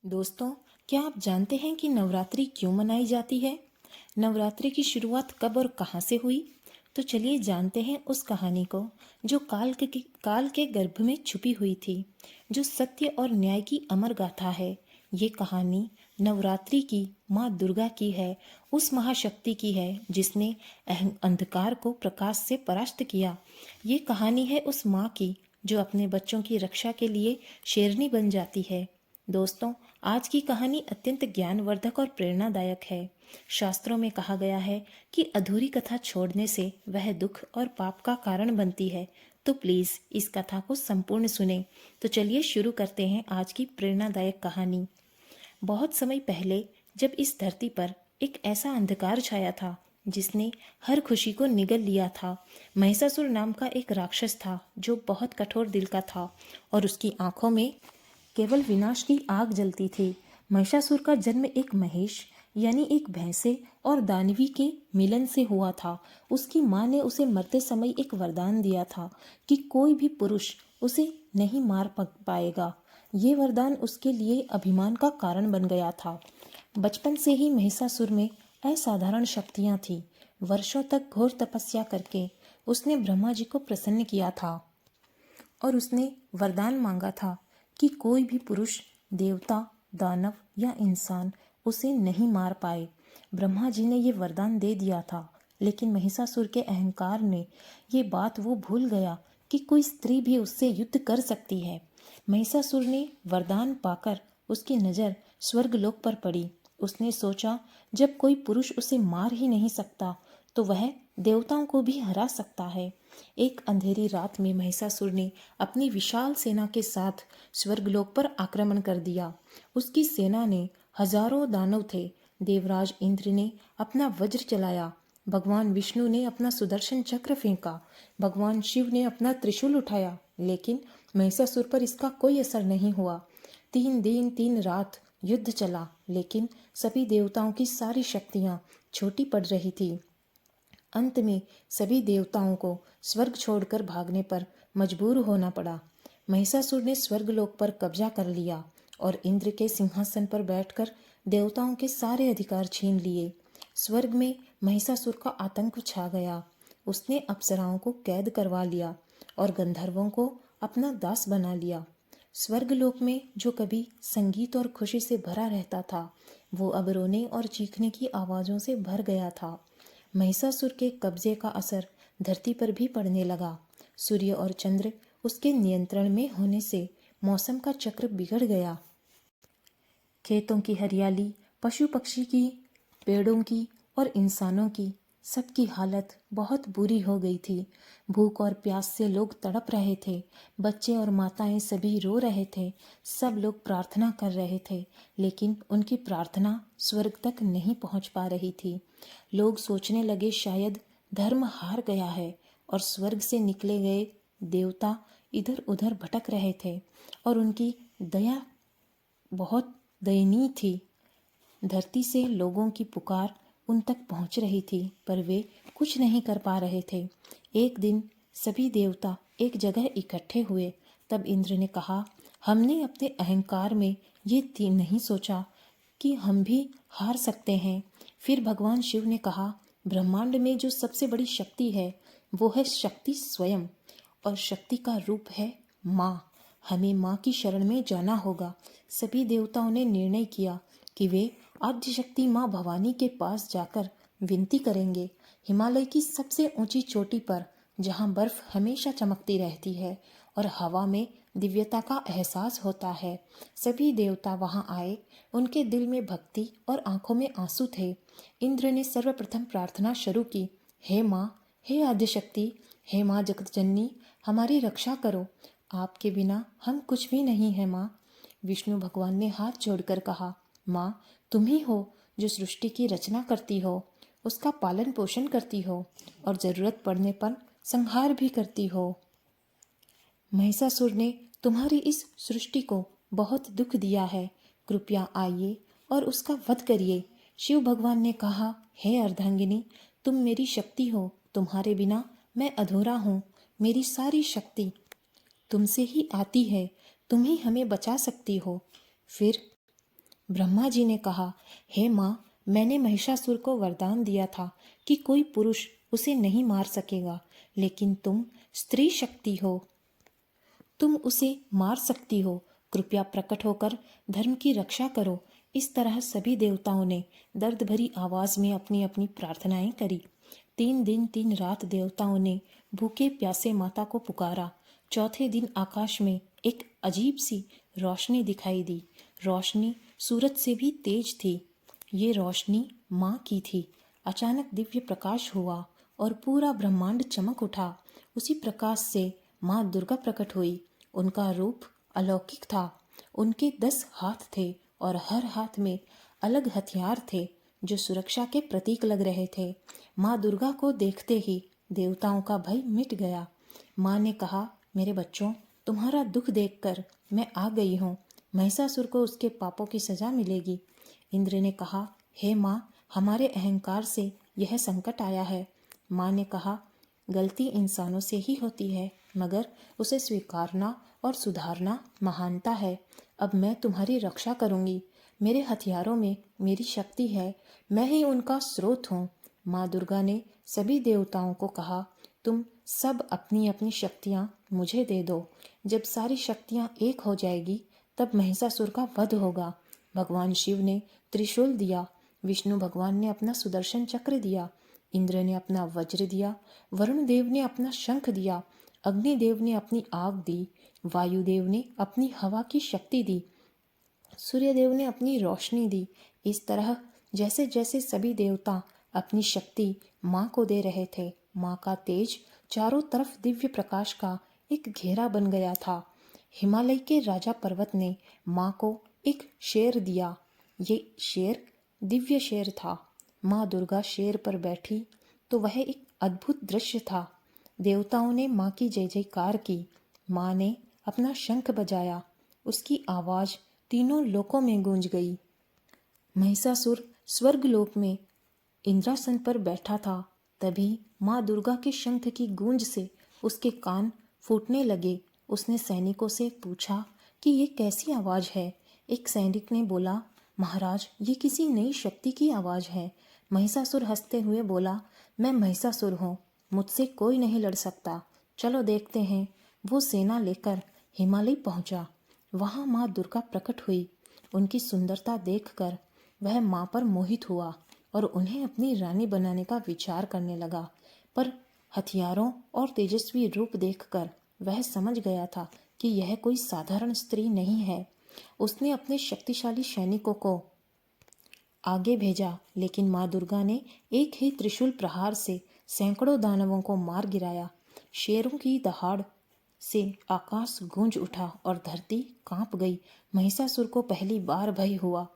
दोस्तों, क्या आप जानते हैं कि नवरात्रि क्यों मनाई जाती है? नवरात्रि की शुरुआत कब और कहाँ से हुई? तो चलिए जानते हैं उस कहानी को जो काल के गर्भ में छुपी हुई थी, जो सत्य और न्याय की अमर गाथा है। ये कहानी नवरात्रि की माँ दुर्गा की है, उस महाशक्ति की है जिसने अंधकार को प्रकाश से परास्त किया। ये कहानी है उस माँ की जो अपने बच्चों की रक्षा के लिए शेरनी बन जाती है। दोस्तों, आज की कहानी अत्यंत ज्ञानवर्धक और प्रेरणादायक है। शास्त्रों में कहा गया है कि अधूरी कथा छोड़ने से वह दुख और पाप का कारण बनती है। तो प्लीज इस कथा को संपूर्ण सुने। तो चलिए शुरू करते हैं आज की प्रेरणादायक कहानी। बहुत समय पहले जब इस धरती पर एक ऐसा अंधकार छाया था जिसने हर खुशी को निगल लिया था। महिषासुर नाम का एक राक्षस था जो बहुत कठोर दिल का था और उसकी आंखों में केवल विनाश की आग जलती थी। महिषासुर का जन्म एक महेश यानी एक भैंसे और दानवी के मिलन से हुआ था। उसकी माँ ने उसे मरते समय एक वरदान दिया था कि कोई भी पुरुष उसे नहीं मार पाएगा। ये वरदान उसके लिए अभिमान का कारण बन गया था। बचपन से ही महिषासुर में असाधारण शक्तियां थीं। वर्षों तक घोर तपस्या करके उसने ब्रह्मा जी को प्रसन्न किया था और उसने वरदान मांगा था कि कोई भी पुरुष, देवता, दानव या इंसान उसे नहीं मार पाए। ब्रह्मा जी ने ये वरदान दे दिया था, लेकिन महिषासुर के अहंकार ने ये बात वो भूल गया कि कोई स्त्री भी उससे युद्ध कर सकती है। महिषासुर ने वरदान पाकर उसकी नज़र स्वर्गलोक पर पड़ी। उसने सोचा जब कोई पुरुष उसे मार ही नहीं सकता तो वह देवताओं को भी हरा सकता है। एक अंधेरी रात में महिषासुर ने अपनी विशाल सेना के साथ स्वर्गलोक पर आक्रमण कर दिया। उसकी सेना ने हजारों दानव थे। देवराज इंद्र ने अपना वज्र चलाया, भगवान विष्णु ने अपना सुदर्शन चक्र फेंका, भगवान शिव ने अपना त्रिशूल उठाया, लेकिन महिषासुर पर इसका कोई असर नहीं हुआ। 3 दिन 3 रात युद्ध चला, लेकिन सभी देवताओं की सारी शक्तियां छोटी पड़ रही थी। अंत में सभी देवताओं को स्वर्ग छोड़कर भागने पर मजबूर होना पड़ा। महिषासुर ने स्वर्गलोक पर कब्जा कर लिया और इंद्र के सिंहासन पर बैठकर देवताओं के सारे अधिकार छीन लिए। स्वर्ग में महिषासुर का आतंक छा गया। उसने अप्सराओं को कैद करवा लिया और गंधर्वों को अपना दास बना लिया। स्वर्गलोक में जो कभी संगीत और खुशी से भरा रहता था, वो अब रोने और चीखने की आवाज़ों से भर गया था। महिषासुर के कब्जे का असर धरती पर भी पड़ने लगा। सूर्य और चंद्र उसके नियंत्रण में होने से मौसम का चक्र बिगड़ गया। खेतों की हरियाली, पशु पक्षी की, पेड़ों की और इंसानों की सबकी हालत बहुत बुरी हो गई थी। भूख और प्यास से लोग तड़प रहे थे। बच्चे और माताएं सभी रो रहे थे। सब लोग प्रार्थना कर रहे थे, लेकिन उनकी प्रार्थना स्वर्ग तक नहीं पहुंच पा रही थी। लोग सोचने लगे शायद धर्म हार गया है और स्वर्ग से निकले गए देवता इधर उधर भटक रहे थे और उनकी दया बहुत दयनीय थी। धरती से लोगों की पुकार उन तक पहुंच रही थी, पर वे कुछ नहीं कर पा रहे थे। एक दिन सभी देवता एक जगह इकट्ठे हुए। तब इंद्र ने कहा, हमने अपने अहंकार में ये नहीं सोचा कि हम भी हार सकते हैं। फिर भगवान शिव ने कहा, ब्रह्मांड में जो सबसे बड़ी शक्ति है वो है शक्ति स्वयं, और शक्ति का रूप है माँ। हमें माँ की शरण में जाना होगा। सभी देवताओं ने निर्णय किया कि वे आद्यशक्ति माँ भवानी के पास जाकर विनती करेंगे। हिमालय की सबसे ऊंची चोटी पर, जहाँ बर्फ हमेशा चमकती रहती है और हवा में दिव्यता का एहसास होता है, सभी देवता वहां आए। उनके दिल में भक्ति और आंखों में आंसू थे। इंद्र ने सर्वप्रथम प्रार्थना शुरू की, हे माँ, हे आद्यशक्ति, हे माँ जगतजननी, हमारी रक्षा करो। आपके बिना हम कुछ भी नहीं है माँ। विष्णु भगवान ने हाथ जोड़कर कहा, माँ, तुम ही हो जो सृष्टि की रचना करती हो, उसका पालन पोषण करती हो और जरूरत पड़ने पर संहार भी करती हो। महिषासुर ने तुम्हारी इस सृष्टि को बहुत दुख दिया है, कृपया आइए और उसका वध करिए। शिव भगवान ने कहा, हे अर्धांगिनी, तुम मेरी शक्ति हो, तुम्हारे बिना मैं अधूरा हूँ। मेरी सारी शक्ति तुमसे ही आती है, तुम ही हमें बचा सकती हो। फिर ब्रह्मा जी ने कहा, हे माँ, मैंने महिषासुर को वरदान दिया था कि कोई पुरुष उसे नहीं मार सकेगा, लेकिन तुम स्त्री शक्ति हो, तुम उसे मार सकती हो। कृपया प्रकट होकर धर्म की रक्षा करो। इस तरह सभी देवताओं ने दर्द भरी आवाज में अपनी अपनी प्रार्थनाएं करी। 3 दिन 3 रात देवताओं ने भूखे प्यासे माता को पुकारा। चौथे दिन आकाश में एक अजीब सी रोशनी दिखाई दी। रोशनी सूरज से भी तेज थी। ये रोशनी माँ की थी। अचानक दिव्य प्रकाश हुआ और पूरा ब्रह्मांड चमक उठा। उसी प्रकाश से माँ दुर्गा प्रकट हुई। उनका रूप अलौकिक था। उनके 10 हाथ थे और हर हाथ में अलग हथियार थे जो सुरक्षा के प्रतीक लग रहे थे। माँ दुर्गा को देखते ही देवताओं का भय मिट गया। माँ ने कहा, मेरे बच्चों, तुम्हारा दुख देखकर मैं आ गई हूँ। महिषासुर को उसके पापों की सजा मिलेगी। इंद्र ने कहा, हे माँ, हमारे अहंकार से यह संकट आया है। माँ ने कहा, गलती इंसानों से ही होती है, मगर उसे स्वीकारना और सुधारना महानता है। अब मैं तुम्हारी रक्षा करूंगी। मेरे हथियारों में मेरी शक्ति है। मैं ही उनका स्रोत हूँ। माँ दुर्गा ने सभी देवताओं को कहा, तुम सब अपनी अपनी शक्तियाँ मुझे दे दो। जब सारी शक्तियाँ एक हो जाएगी तब महिषासुर का वध होगा। भगवान शिव ने त्रिशूल दिया, विष्णु भगवान ने अपना सुदर्शन चक्र दिया, इंद्र ने अपना वज्र दिया, वरुण देव ने अपना शंख दिया, अग्निदेव ने अपनी आग दी, वायुदेव ने अपनी हवा की शक्ति दी, सूर्यदेव ने अपनी रोशनी दी। इस तरह जैसे जैसे सभी देवता अपनी शक्ति माँ को दे रहे थे, माँ का तेज चारों तरफ दिव्य प्रकाश का एक घेरा बन गया था। हिमालय के राजा पर्वत ने माँ को एक शेर दिया। ये शेर दिव्य शेर था। माँ दुर्गा शेर पर बैठी तो वह एक अद्भुत दृश्य था। देवताओं ने माँ की जय जयकार की। माँ ने अपना शंख बजाया। उसकी आवाज तीनों लोकों में गूंज गई। महिषासुर स्वर्गलोक में इंद्रासन पर बैठा था। तभी माँ दुर्गा के शंख की गूंज से उसके कान फूटने लगे। उसने सैनिकों से पूछा कि ये कैसी आवाज है। एक सैनिक ने बोला, महाराज, ये किसी नई शक्ति की आवाज है। महिषासुर हंसते हुए बोला, मैं महिषासुर हूँ, मुझसे कोई नहीं लड़ सकता। चलो देखते हैं। वो सेना लेकर हिमालय पहुंचा। वहां माँ दुर्गा प्रकट हुई। उनकी सुंदरता देखकर वह माँ पर मोहित हुआ और उन्हें अपनी रानी बनाने का विचार करने लगा। पर हथियारों और तेजस्वी रूप देखकर वह समझ गया था कि यह कोई साधारण स्त्री नहीं है। उसने अपने शक्तिशाली सैनिकों को आगे भेजा, लेकिन माँ दुर्गा ने एक ही त्रिशूल प्रहार से सैकड़ों दानवों को मार गिराया। शेरों की दहाड़ से आकाश गूंज उठा और धरती कांप गई। महिषासुर को पहली बार भय हुआ।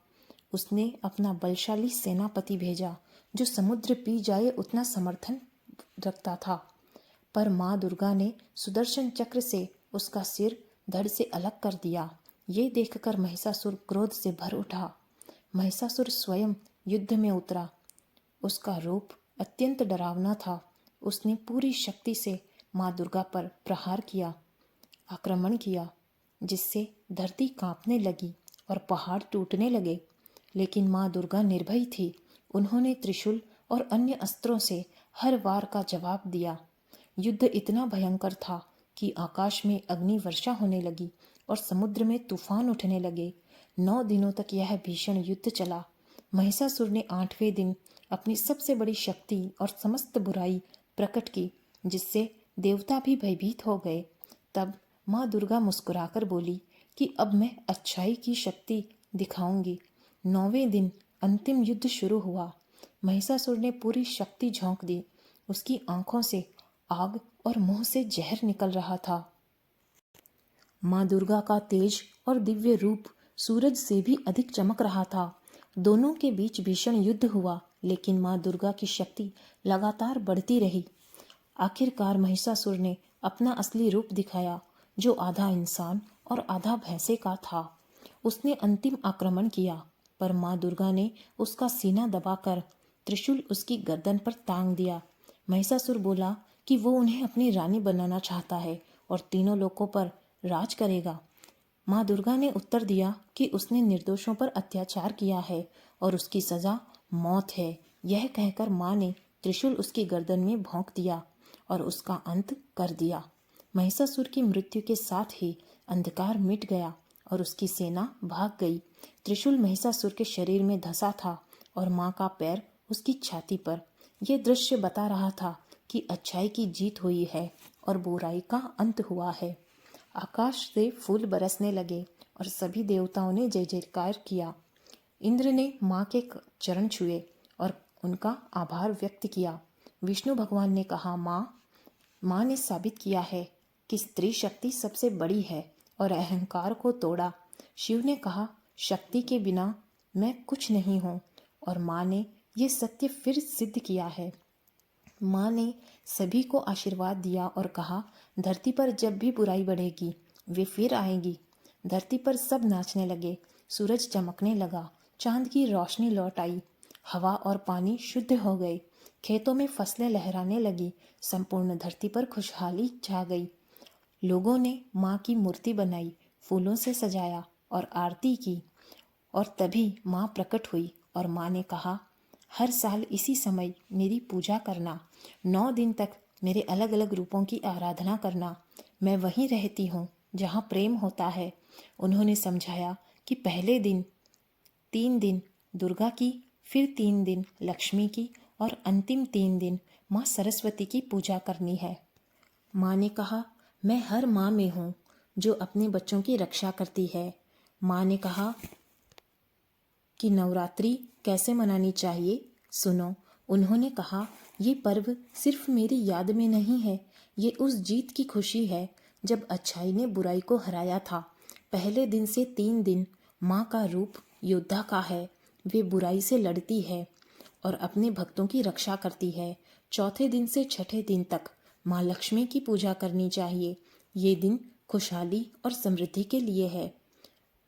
उसने अपना बलशाली सेनापति भेजा जो समुद्र पी जाए उतना समर्थन रखता था। पर माँ दुर्गा ने सुदर्शन चक्र से उसका सिर धड़ से अलग कर दिया। ये देखकर महिषासुर क्रोध से भर उठा। महिषासुर स्वयं युद्ध में उतरा। उसका रूप अत्यंत डरावना था। उसने पूरी शक्ति से माँ दुर्गा पर प्रहार किया, आक्रमण किया, जिससे धरती कांपने लगी और पहाड़ टूटने लगे। लेकिन माँ दुर्गा निर्भय थी। उन्होंने त्रिशूल और अन्य अस्त्रों से हर वार का जवाब दिया। युद्ध इतना भयंकर था कि आकाश में अग्नि वर्षा होने लगी और समुद्र में तूफान उठने लगे। 9 दिनों तक यह भीषण युद्ध चला। महिषासुर ने 8वें दिन अपनी सबसे बड़ी शक्ति और समस्त बुराई प्रकट की, जिससे देवता भी भयभीत हो गए। तब माँ दुर्गा मुस्कुराकर बोली कि अब मैं अच्छाई की शक्ति दिखाऊंगी। 9वें दिन अंतिम युद्ध शुरू हुआ। महिषासुर ने पूरी शक्ति झोंक दी। उसकी आंखों से आग और मुंह से जहर निकल रहा था। माँ दुर्गा का तेज और दिव्य रूप सूरज से भी अधिक चमक रहा था। दोनों के बीच भीषण युद्ध हुआ, लेकिन माँ दुर्गा की शक्ति लगातार बढ़ती रही। आखिरकार महिषासुर ने अपना असली रूप दिखाया, जो आधा इंसान और आधा भैंसे का था। उसने अंतिम आक्रमण किया, पर माँ दुर्गा ने उसका सीना दबाकर त्रिशूल उसकी गर्दन पर टांग दिया। महिषासुर बोला कि वो उन्हें अपनी रानी बनाना चाहता है और तीनों लोकों पर राज करेगा। माँ दुर्गा ने उत्तर दिया कि उसने निर्दोषों पर अत्याचार किया है और उसकी सजा मौत है। यह कहकर माँ ने त्रिशूल उसकी गर्दन में भोंक दिया और उसका अंत कर दिया। महिषासुर की मृत्यु के साथ ही अंधकार मिट गया और उसकी सेना भाग गई। त्रिशूल महिषासुर के शरीर में धंसा था और माँ का पैर उसकी छाती पर। यह दृश्य बता रहा था कि अच्छाई की जीत हुई है और बुराई का अंत हुआ है। आकाश से फूल बरसने लगे और सभी देवताओं ने जय जयकार किया। इंद्र ने माँ के चरण छुए और उनका आभार व्यक्त किया। विष्णु भगवान ने कहा, माँ ने साबित किया है कि स्त्री शक्ति सबसे बड़ी है और अहंकार को तोड़ा। शिव ने कहा, शक्ति के बिना मैं कुछ नहीं हूँ, और माँ ने ये सत्य फिर सिद्ध किया है। माँ ने सभी को आशीर्वाद दिया और कहा, धरती पर जब भी बुराई बढ़ेगी वे फिर आएगी। धरती पर सब नाचने लगे, सूरज चमकने लगा, चांद की रोशनी लौट आई, हवा और पानी शुद्ध हो गए, खेतों में फसलें लहराने लगी, संपूर्ण धरती पर खुशहाली छा गई। लोगों ने माँ की मूर्ति बनाई, फूलों से सजाया और आरती की, और तभी माँ प्रकट हुई और माँ ने कहा, हर साल इसी समय मेरी पूजा करना, 9 दिन तक मेरे अलग अलग रूपों की आराधना करना। मैं वहीं रहती हूँ जहाँ प्रेम होता है। उन्होंने समझाया कि पहले दिन 3 दिन दुर्गा की, फिर 3 दिन लक्ष्मी की और अंतिम 3 दिन माँ सरस्वती की पूजा करनी है। माँ ने कहा, मैं हर माँ में हूँ जो अपने बच्चों की रक्षा करती है। माँ ने कहा कि नवरात्रि कैसे मनानी चाहिए, सुनो। उन्होंने कहा, ये पर्व सिर्फ मेरी याद में नहीं है, ये उस जीत की खुशी है जब अच्छाई ने बुराई को हराया था। पहले दिन से 3 दिन माँ का रूप योद्धा का है। वे बुराई से लड़ती है और अपने भक्तों की रक्षा करती है। चौथे दिन से छठे दिन तक माँ लक्ष्मी की पूजा करनी चाहिए। ये दिन खुशहाली और समृद्धि के लिए है।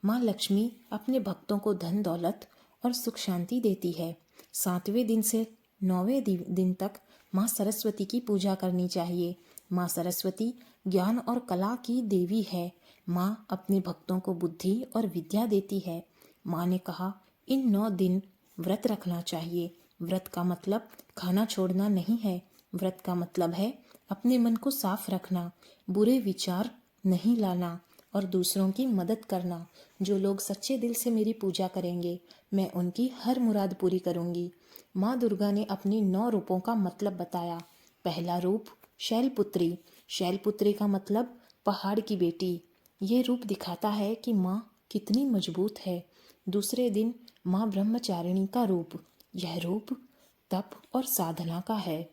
माँ लक्ष्मी अपने भक्तों को धन दौलत और सुख शांति देती है। 7वें दिन से 9वें दिन तक माँ सरस्वती की पूजा करनी चाहिए। माँ सरस्वती ज्ञान और कला की देवी है। माँ अपने भक्तों को बुद्धि और विद्या देती है। माँ ने कहा, इन 9 दिन व्रत रखना चाहिए। व्रत का मतलब खाना छोड़ना नहीं है। व्रत का मतलब है अपने मन को साफ रखना, बुरे विचार नहीं लाना और दूसरों की मदद करना। जो लोग सच्चे दिल से मेरी पूजा करेंगे, मैं उनकी हर मुराद पूरी करूंगी। माँ दुर्गा ने अपने 9 रूपों का मतलब बताया। पहला रूप शैलपुत्री। शैलपुत्री का मतलब पहाड़ की बेटी। ये रूप दिखाता है कि माँ कितनी मजबूत है। दूसरे दिन माँ ब्रह्मचारिणी का रूप। यह रूप तप और साधना का है।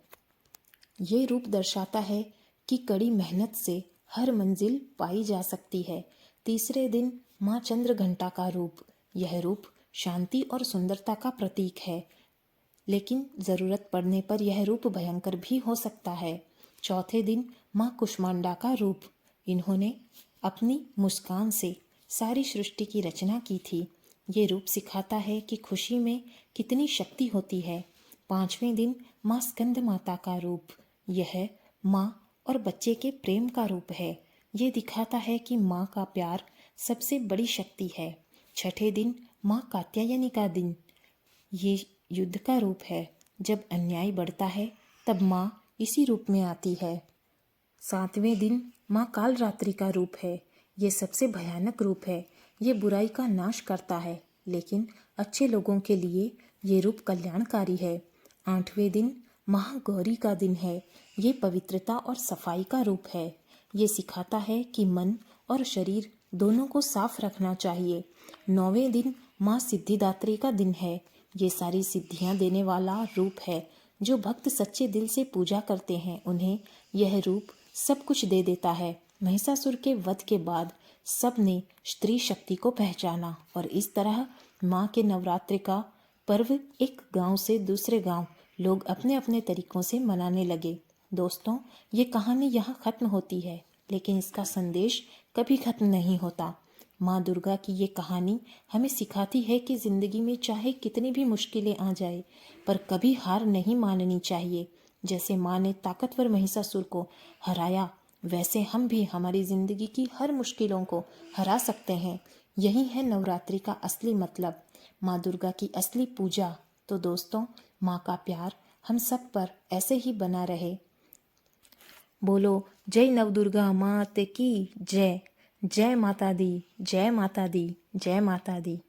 ये रूप दर्शाता है कि कड़ी मेहनत से हर मंजिल पाई जा सकती है। तीसरे दिन माँ चंद्रघंटा का रूप। यह रूप शांति और सुंदरता का प्रतीक है, लेकिन ज़रूरत पड़ने पर यह रूप भयंकर भी हो सकता है। चौथे दिन माँ कुष्मांडा का रूप। इन्होंने अपनी मुस्कान से सारी सृष्टि की रचना की थी। ये रूप सिखाता है कि खुशी में कितनी शक्ति होती है। 5वें दिन माँ स्कंद माता का रूप। यह माँ और बच्चे के प्रेम का रूप है। ये दिखाता है कि माँ का प्यार सबसे बड़ी शक्ति है। छठे दिन माँ कात्यायनी का दिन। ये युद्ध का रूप है। जब अन्याय बढ़ता है तब माँ इसी रूप में आती है। 7वें दिन माँ कालरात्रि का रूप है। ये सबसे भयानक रूप है। ये बुराई का नाश करता है, लेकिन अच्छे लोगों के लिए ये रूप कल्याणकारी है। 8वें दिन महागौरी का दिन है। ये पवित्रता और सफाई का रूप है। ये सिखाता है कि मन और शरीर दोनों को साफ रखना चाहिए। 9वें दिन माँ सिद्धिदात्री का दिन है। ये सारी सिद्धियाँ देने वाला रूप है। जो भक्त सच्चे दिल से पूजा करते हैं, उन्हें यह रूप सब कुछ दे देता है। महिषासुर के वध के बाद सब ने स्त्री शक्ति को पहचाना और इस तरह माँ के नवरात्रि का पर्व एक गांव से दूसरे गांव लोग अपने अपने तरीकों से मनाने लगे। दोस्तों, ये कहानी यहाँ खत्म होती है, लेकिन इसका संदेश कभी खत्म नहीं होता। माँ दुर्गा की ये कहानी हमें सिखाती है कि जिंदगी में चाहे कितनी भी मुश्किलें आ जाए, पर कभी हार नहीं माननी चाहिए। जैसे माँ ने ताकतवर महिषासुर को हराया, वैसे हम भी हमारी ज़िंदगी की हर मुश्किलों को हरा सकते हैं। यही है नवरात्रि का असली मतलब, माँ दुर्गा की असली पूजा। तो दोस्तों, माँ का प्यार हम सब पर ऐसे ही बना रहे। बोलो जय नवदुर्गा मात की जय। जय माता दी, जय माता दी, जय माता दी।